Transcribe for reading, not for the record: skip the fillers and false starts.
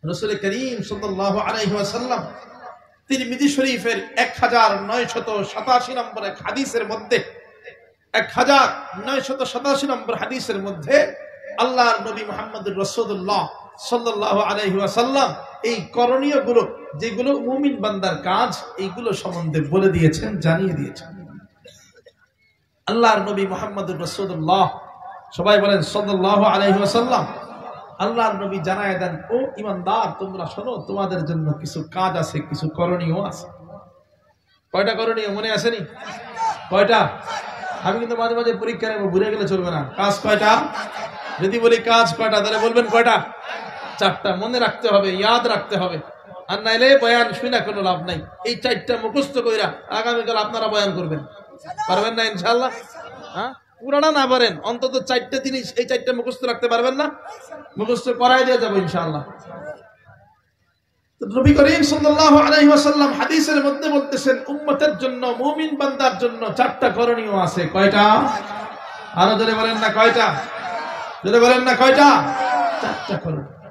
রাসূল করিম সাল্লাল্লাহু আলাইহি ওয়াসাল্লাম তিরমিজি শরীফের 1987 নম্বর হাদিসের মধ্যে 1987 নম্বর হাদিসের মধ্যে আল্লাহর নবী মুহাম্মদুর রাসূলুল্লাহ সাল্লাল্লাহু আলাইহি ওয়াসাল্লাম এই করণীয় গুলো যেগুলো মুমিন বান্দার কাজ এইগুলো সম্বন্ধে বলে দিয়েছেন, জানিয়ে দিয়েছেন। আল্লাহর নবী মুহাম্মদুর রাসূলুল্লাহ, সবাই বলেন সাল্লাল্লাহু আলাইহি ওয়াসাল্লাম, আল্লাহর নবী জানায় দেন, ও ঈমানদার তোমরা শোনো, তোমাদের জন্য কিছু কাজ আছে, কিছু করণীয় আছে। কয়টা করণীয় মনে আসেনি? কয়টা? আমি কিন্তু মাঝে মাঝে পরীক্ষা নেব, ভুলে গেলে চলবে না। কাজ কয়টা? যদি বলি কাজ কয়টা, তাহলে বলবেন কয়টা? 4টা। মনে রাখতে হবে, ইয়াদ রাখতে হবে, আর নাইলে বয়ান শুনে কোনো লাভ নাই। এই 4টা মুখস্থ কইরা আগামীকাল আপনারা বয়ান করবেন, পারবেন না ইনশাআল্লাহ? হ্যাঁ, পুরানা না পারেন, অন্তত 4টা জিনিস, এই 4টা মুখস্থ রাখতে পারবেন না? মুখস্থ করাই দিয়ে যাবো ইনশাআল্লাহ। নবী করিম সাল্লাল্লাহু আলাইহি ওয়াসাল্লাম হাদিসের মধ্যে বলতেছেন, উম্মতের জন্য, মুমিন বান্দার জন্য 4টা করণীয় আছে। কয়টা? আরো জোরে বলেন না কয়টা? জোরে বলেন না কয়টা? 4টা করণীয়।